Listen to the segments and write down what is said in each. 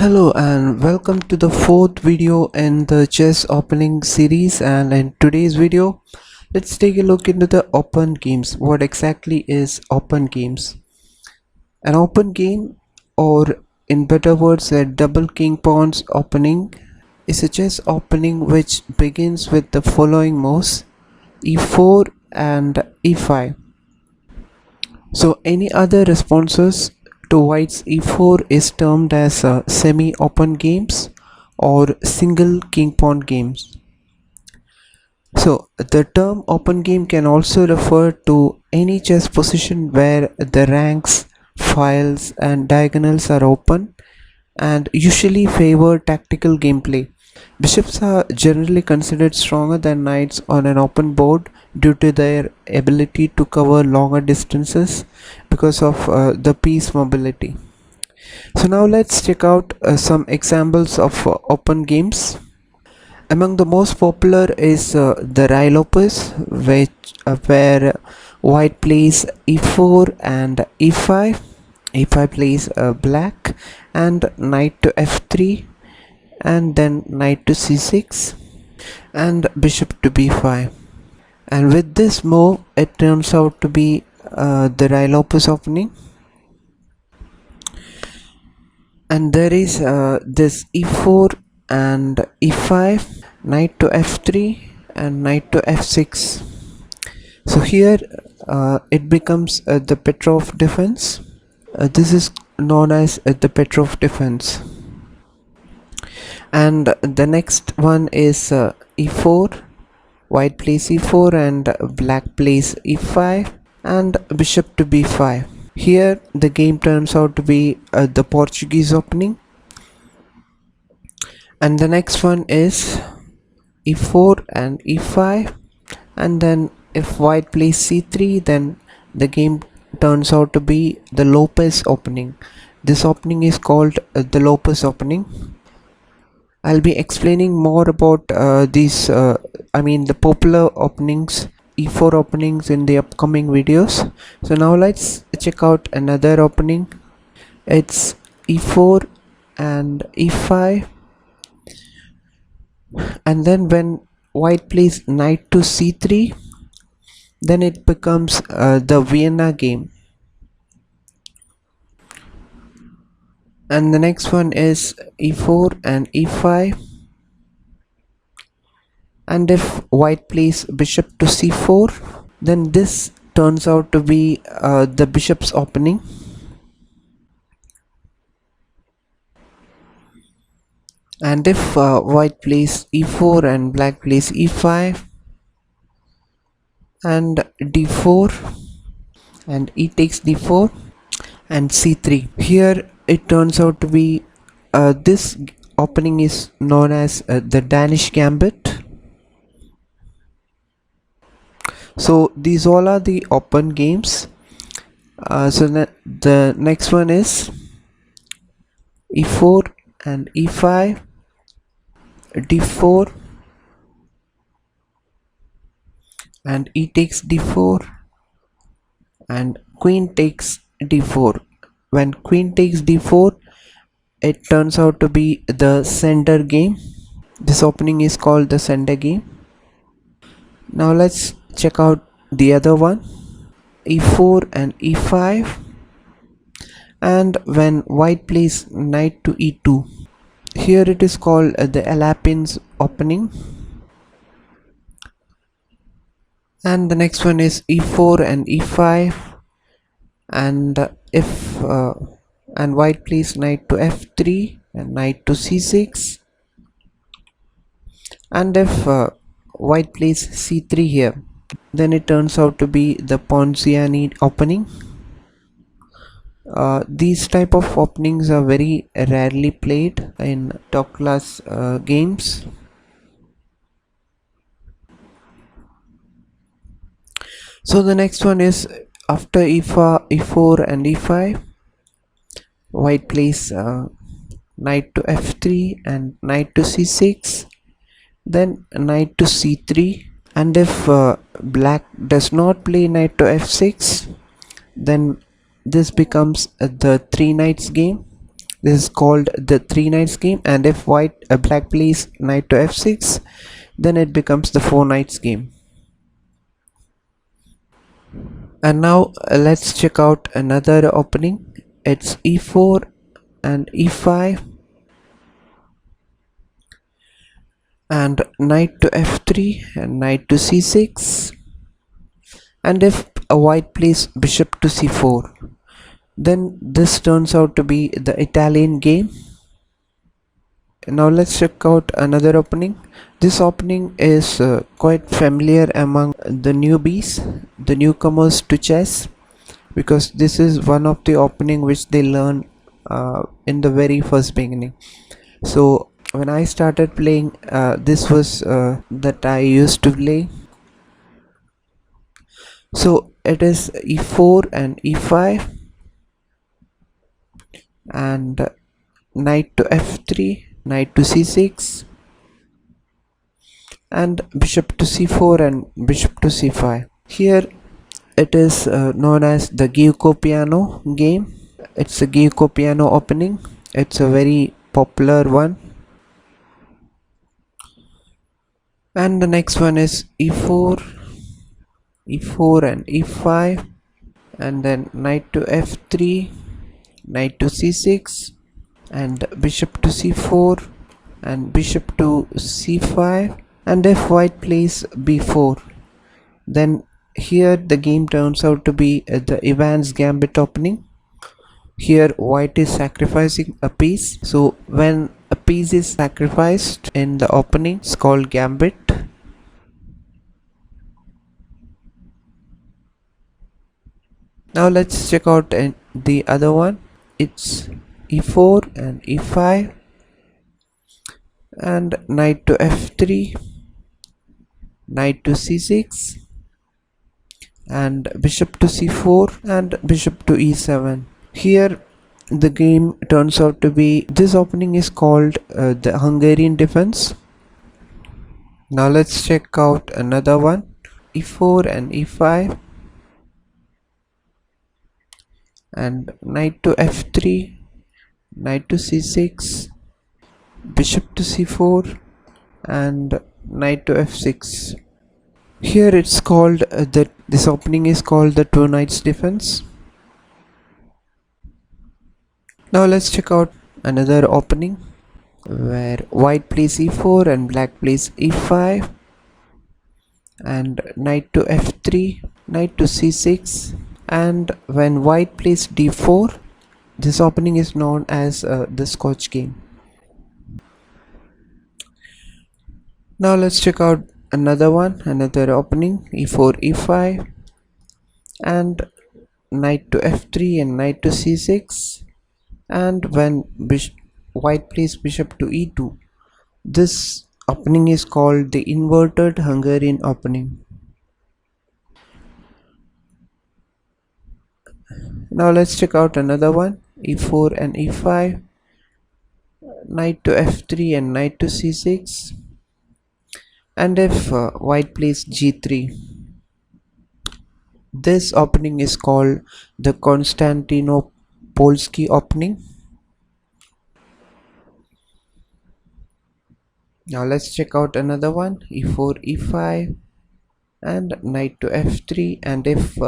Hello and welcome to the fourth video in the chess opening series, and in today's video let's take a look into the open games. What exactly is open games? An open game, or in better words a double king pawns opening, is a chess opening which begins with the following moves: e4 and e5. So any other responses to white's e4 is termed as semi-open games or single king pawn games. So the term open game can also refer to any chess position where the ranks, files and diagonals are open and usually favor tactical gameplay. Bishops are generally considered stronger than knights on an open board due to their ability to cover longer distances because of the piece mobility. So now let's check out some examples of open games. Among the most popular is the Rilopus, where white plays e4 and e5, e5 plays black and knight to f3, and then knight to c6 and bishop to b5. And with this move it turns out to be the Rilopus opening. And there is this e4 and e5, knight to f3 and knight to f6. So here it becomes the Petrov Defense. This is known as the Petrov Defense. And the next one is e4, white plays e4 and black plays e5 and bishop to b5. Here the game turns out to be the Portuguese opening. And the next one is e4 and e5, and then if white plays c3, then the game turns out to be the Lopez opening. This opening is called the Lopez opening. I'll be explaining more about the popular openings, e4 openings, in the upcoming videos. So now let's check out another opening. It's e4 and e5, and then when white plays knight to c3, then it becomes the Vienna game. And the next one is e4 and e5, and if white plays bishop to c4, then this turns out to be the bishop's opening. And if white plays e4 and black plays e5 and d4 and e takes d4 and c3, here it turns out to be this opening is known as the Danish Gambit. So these all are the open games. So the next one is e4 and e5, d4 and e takes d4 and queen takes d4. When queen takes d4, it turns out to be the center game. This opening is called the center game. Now let's check out the other one, e4 and e5, and when white plays knight to e2, here it is called the Elephant's opening. And the next one is e4 and e5, and if and white plays knight to f3 and knight to c6, and if white plays c3 here, then it turns out to be the Ponziani opening. These type of openings are very rarely played in top class games. So the next one is after e4 and e5, white plays knight to f3 and knight to c6, then knight to c3, and if black does not play knight to f6, then this becomes the three knights game. This is called the three knights game, and if black plays knight to f6, then it becomes the four knights game. And now let's check out another opening. It's e4 and e5 and knight to f3 and knight to c6, and if a white plays bishop to c4, then this turns out to be the Italian game. Now let's check out another opening. This opening is quite familiar among the newbies, the newcomers to chess, because this is one of the opening which they learn in the very first beginning. So when I started playing, this was that I used to play. So it is e4 and e5 and knight to f3, knight to c6, and bishop to c4 and bishop to c5. Here it is known as the Giuco piano game. It's a Giuco piano opening. It's a very popular one. And the next one is e4 and e5, and then knight to f3, knight to c6, and bishop to c4 and bishop to c5, and if white plays b4, then here the game turns out to be the Ivan's Gambit opening. Here white is sacrificing a piece, so when a piece is sacrificed in the opening, it's called Gambit. Now let's check out the other one. It's e4 and e5 and knight to f3, knight to c6, and bishop to c4 and bishop to e7. Here the game turns out to be, this opening is called the Hungarian Defense. Now let's check out another one. e4 and e5 and knight to f3, knight to c6, bishop to c4 and knight to f6. Here it's called this opening is called the two knights defense. Now let's check out another opening where white plays e4 and black plays e5 and knight to f3, knight to c6, and when white plays d4, this opening is known as the Scotch game. Now let's check out another opening, e4 e5 and knight to f3 and knight to c6, and when white plays bishop to e2, this opening is called the inverted Hungarian opening. Now let's check out another one, e4 and e5, knight to f3 and knight to c6, and if white plays g3, this opening is called the Konstantinopolski opening. Now let's check out another one, e4 e5 and knight to f3, and if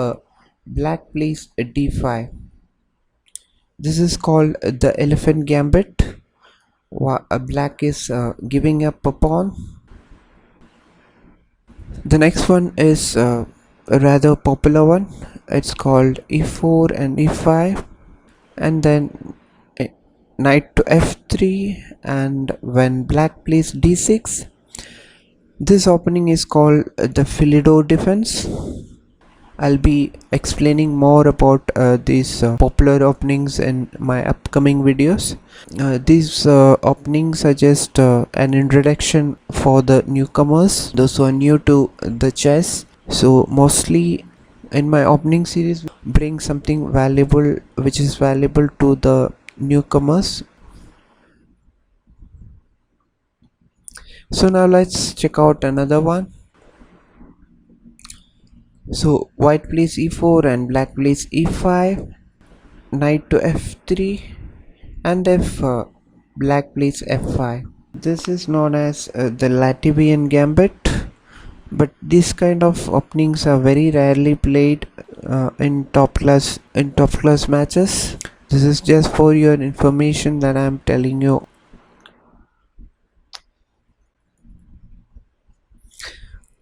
black plays d5, this is called the Elephant Gambit. Black is giving up a pawn. The next one is a rather popular one. It's called e4 and e5 and then knight to f3, and when black plays d6, this opening is called the Damiano Defense. I'll be explaining more about these popular openings in my upcoming videos. These openings are just an introduction for the newcomers, those who are new to the chess. So mostly in my opening series, bring something valuable which is valuable to the newcomers. So now let's check out another one. So white plays e4 and black plays e5, knight to f3, and if black plays f5. This is known as the Latvian Gambit, but these kind of openings are very rarely played in top class matches. This is just for your information that I am telling you.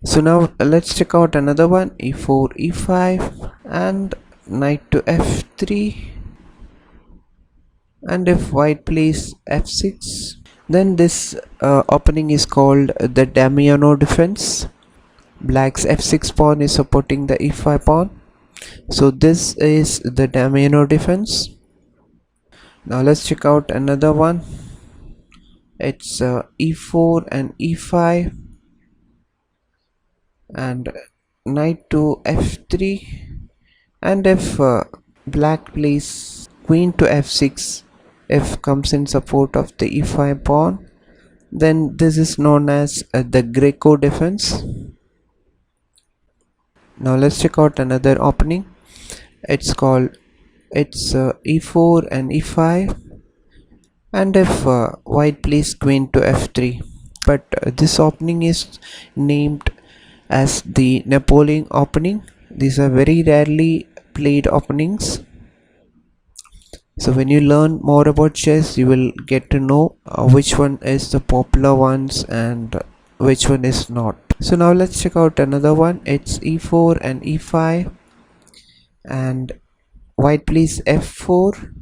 So now let's check out another one. e4 e5 and knight to f3, and if white plays f6, then this opening is called the Damiano Defense. Black's f6 pawn is supporting the e5 pawn, so this is the Damiano Defense. Now let's check out another one. It's e4 and e5 and knight to f3, and if black plays queen to f6, if comes in support of the e5 pawn, then this is known as the Greco defense. Now let's check out another opening. It's e4 and e5, and if white plays queen to f3, but this opening is named as the Nepali Opening. These are very rarely played openings, so when you learn more about chess you will get to know which one is the popular ones and which one is not. So now let's check out another one. It's e4 and e5 and white plays f4,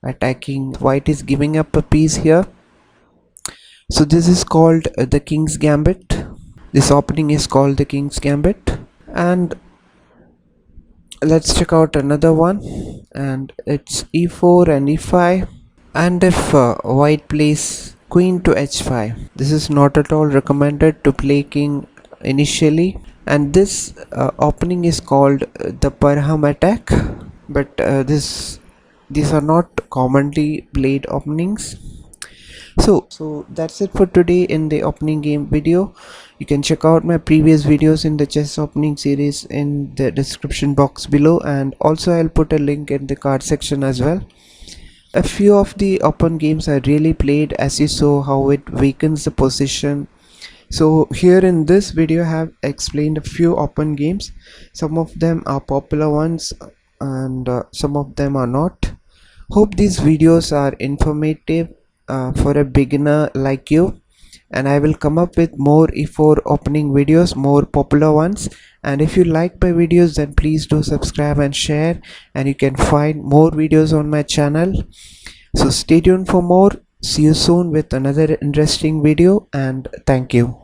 attacking. White is giving up a piece here, so this is called the King's Gambit. This opening is called the King's Gambit. And let's check out another one, and it's e4 and e5, and if white plays queen to h5, this is not at all recommended to play king initially, and this opening is called the Parham attack, but these are not commonly played openings. So that's it for today in the opening game video. You can check out my previous videos in the chess opening series in the description box below, and also I'll put a link in the card section as well. A few of the open games I really played, as you saw how it weakens the position. So here in this video I have explained a few open games. Some of them are popular ones and some of them are not. Hope these videos are informative for a beginner like you, and I will come up with more e4 opening videos, more popular ones. And if you like my videos, then please do subscribe and share, and you can find more videos on my channel. So stay tuned for more. See you soon with another interesting video, and thank you.